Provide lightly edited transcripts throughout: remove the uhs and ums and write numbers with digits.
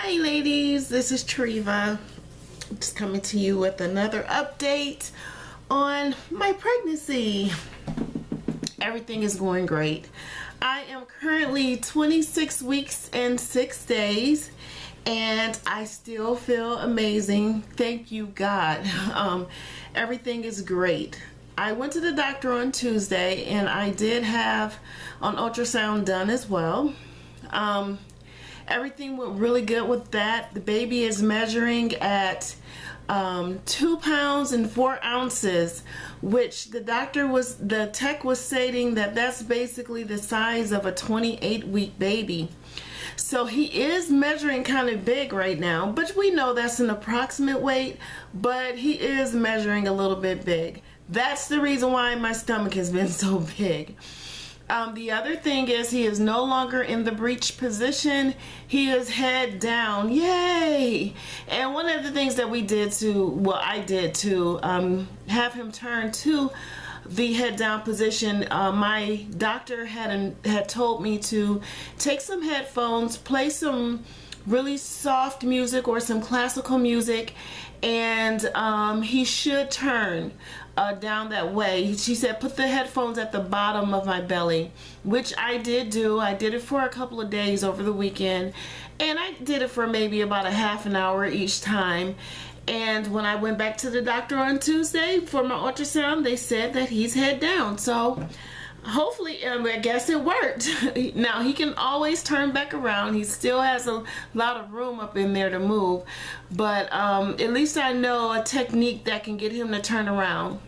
Hi ladies, this is Treva. I'm just coming to you with another update on my pregnancy. Everything is going great. I am currently 26 weeks and 6 days and I still feel amazing. Thank you, God. Everything is great. I went to the doctor on Tuesday and I did have an ultrasound done as well. Everything went really good with that. The baby is measuring at 2 pounds and 4 ounces, which the tech was stating that that's basically the size of a 28-week baby. So he is measuring kind of big right now, but we know that's an approximate weight, but he is measuring a little bit big. That's the reason why my stomach has been so big. The other thing is he is no longer in the breech position. He is head down. Yay! And one of the things that we did I did to have him turn to the head down position, my doctor had told me to take some headphones, play some really soft music or some classical music, and he should turn down that way. She said put the headphones at the bottom of my belly, which I did do. I did it for a couple of days over the weekend, and I did it for maybe about a half an hour each time. And when I went back to the doctor on Tuesday for my ultrasound, they said that he's head down. So hopefully, I guess it worked. Now he can always turn back around. He still has a lot of room up in there to move, but at least I know a technique that can get him to turn around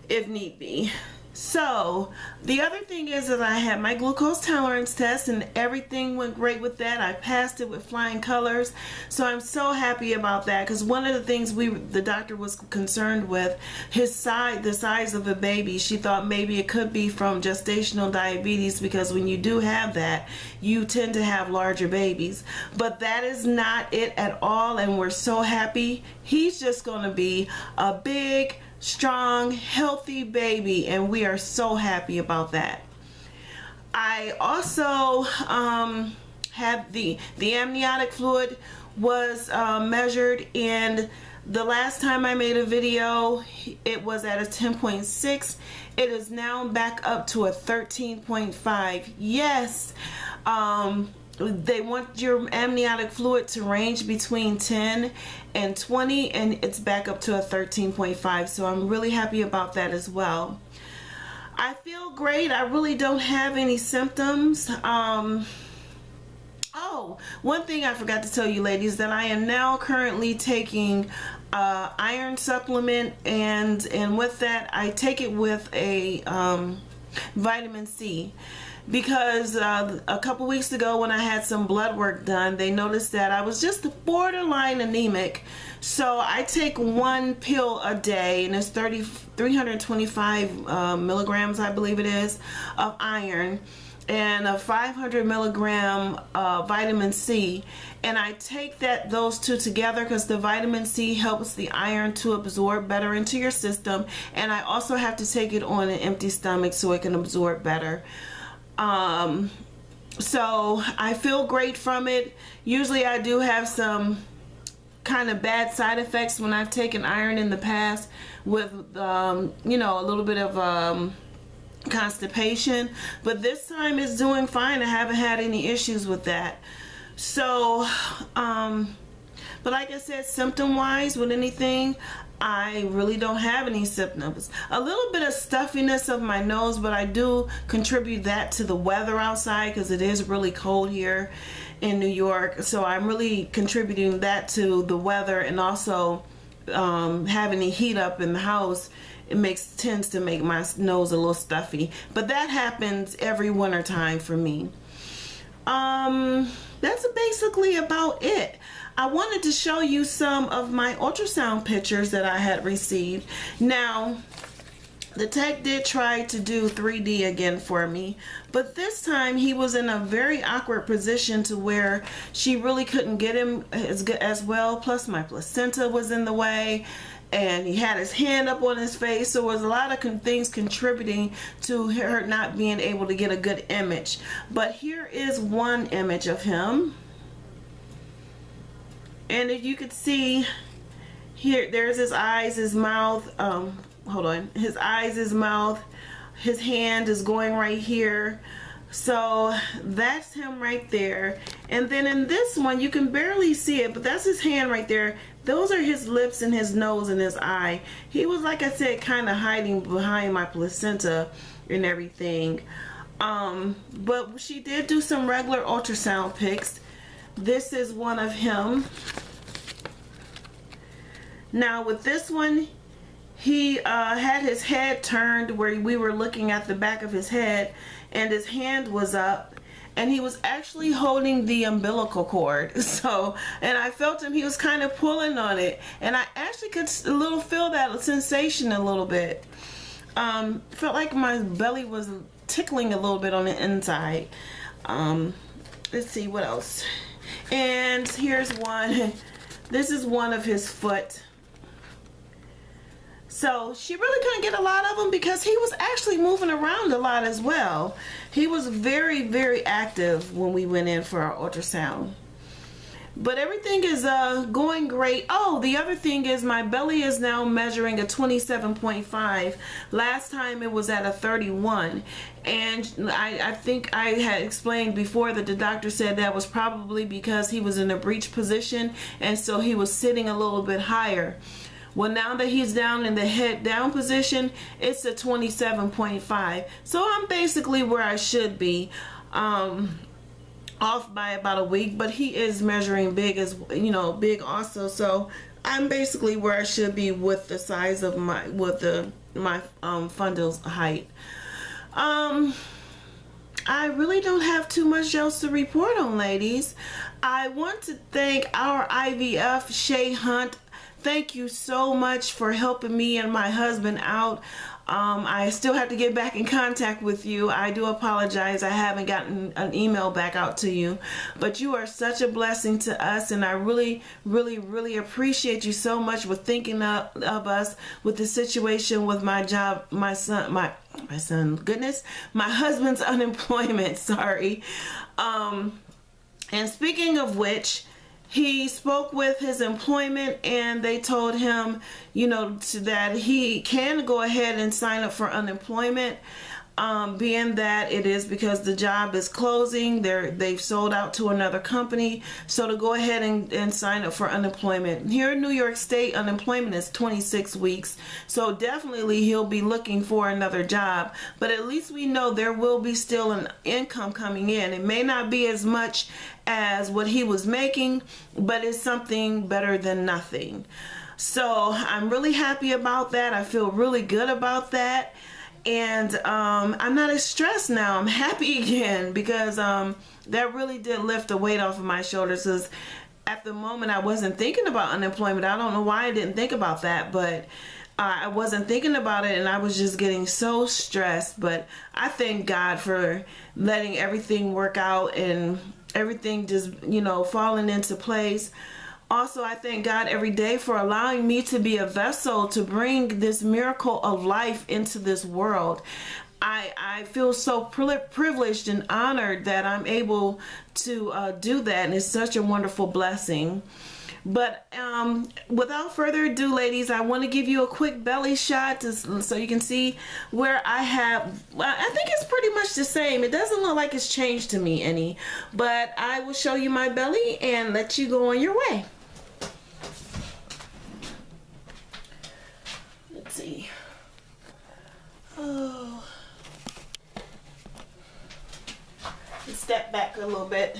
if need be. So the other thing is that I had my glucose tolerance test and everything went great with that. I passed it with flying colors, so I'm so happy about that, because one of the things the doctor was concerned with, the size of the baby. She thought maybe it could be from gestational diabetes, because when you do have that, you tend to have larger babies. But that is not it at all, and we're so happy. He's just going to be a big, strong, healthy baby, and we are so happy about that. I also had the amniotic fluid was measured, and the last time I made a video it was at a 10.6. It is now back up to a 13.5. Yes, they want your amniotic fluid to range between 10 and 20, and it's back up to a 13.5, so I'm really happy about that as well. I feel great. I really don't have any symptoms. Oh, one thing I forgot to tell you ladies, that I am now currently taking iron supplement, and with that I take it with a vitamin C. Because a couple weeks ago when I had some blood work done, they noticed that I was just borderline anemic. So I take one pill a day, and it's 325 milligrams, I believe it is, of iron, and a 500 milligram vitamin C. And I take those two together because the vitamin C helps the iron to absorb better into your system, and I also have to take it on an empty stomach so it can absorb better. So I feel great from it. Usually I do have some kind of bad side effects when I've taken iron in the past, with you know, a little bit of constipation, but this time it's doing fine. I haven't had any issues with that. So but like I said, symptom wise with anything, I really don't have any symptoms. A little bit of stuffiness of my nose, but I do contribute that to the weather outside, because it is really cold here in New York. So I'm really contributing that to the weather, and also having the heat up in the house, it tends to make my nose a little stuffy. But that happens every winter time for me. That's basically about it. I wanted to show you some of my ultrasound pictures that I had received. Now, the tech did try to do 3D again for me, but this time he was in a very awkward position to where she really couldn't get him as well. Plus my placenta was in the way, and he had his hand up on his face, so there was a lot of things contributing to her not being able to get a good image. But here is one image of him. And if you could see here, there's his eyes, his mouth. Hold on, his eyes, his mouth, his hand is going right here. So that's him right there. And then in this one, you can barely see it, but that's his hand right there. Those are his lips and his nose and his eye. He was, like I said, kind of hiding behind my placenta and everything. But she did do some regular ultrasound pics. This is one of him. Now with this one, he had his head turned where we were looking at the back of his head, and his hand was up, and he was actually holding the umbilical cord. So, and I felt him, he was kind of pulling on it, and I actually could feel that sensation a little bit. Felt like my belly was tickling a little bit on the inside. Let's see what else. And here's one. This is one of his foot. So she really couldn't get a lot of them because he was actually moving around a lot as well. He was very, very active when we went in for our ultrasound. But everything is going great. Oh, the other thing is my belly is now measuring a 27.5. Last time it was at a 31. And I think I had explained before that the doctor said that was probably because he was in a breech position, and so he was sitting a little bit higher. Well, now that he's down in the head down position, it's a 27.5. So I'm basically where I should be, off by about a week, but he is measuring big as, you know, big also. So I'm basically where I should be with the size of my, fundus height. I really don't have too much else to report on, ladies. I want to thank our IVF, Shay Hunt. Thank you so much for helping me and my husband out. I still have to get back in contact with you. I do apologize. I haven't gotten an email back out to you. But you are such a blessing to us, and I really, really, really appreciate you so much with thinking of us with the situation with my job, my husband's unemployment, sorry. And speaking of which, he spoke with his employment, and they told him, you know, that he can go ahead and sign up for unemployment, being that it is because the job is closing. They've sold out to another company, so to go ahead and sign up for unemployment. Here in New York State, unemployment is 26 weeks, so definitely he'll be looking for another job. But at least we know there will be still an income coming in. It may not be as much as what he was making, but it's something better than nothing. So I'm really happy about that. I feel really good about that. And I'm not as stressed now. I'm happy again, because that really did lift the weight off of my shoulders. Because at the moment I wasn't thinking about unemployment. I don't know why I didn't think about that, but I wasn't thinking about it, and I was just getting so stressed. But I thank God for letting everything work out and everything just, you know, falling into place. Also, I thank God every day for allowing me to be a vessel to bring this miracle of life into this world. I feel so privileged and honored that I'm able to do that, and it's such a wonderful blessing. But without further ado, ladies, I want to give you a quick belly shot so you can see where I have, I think it's pretty much the same. It doesn't look like it's changed to me any, but I will show you my belly and let you go on your way. Let's see. Oh. Let's step back a little bit.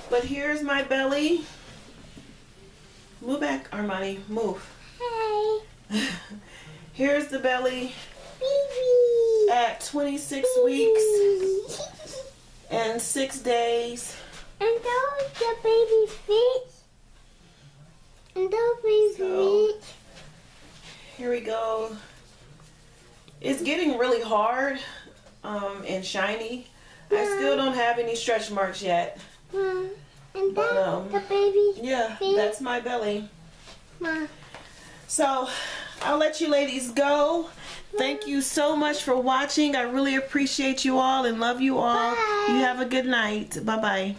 But here's my belly. Move back, Armani. Move. Hi. Here's the belly Baby. at 26 weeks and 6 days. And those the baby feet. And those baby feet. Here we go. It's getting really hard and shiny. I still don't have any stretch marks yet. And that's the baby Yeah, feet. that's my belly. Ma. So I'll let you ladies go. Thank you so much for watching. I really appreciate you all and love you all. Bye. You have a good night. Bye-bye.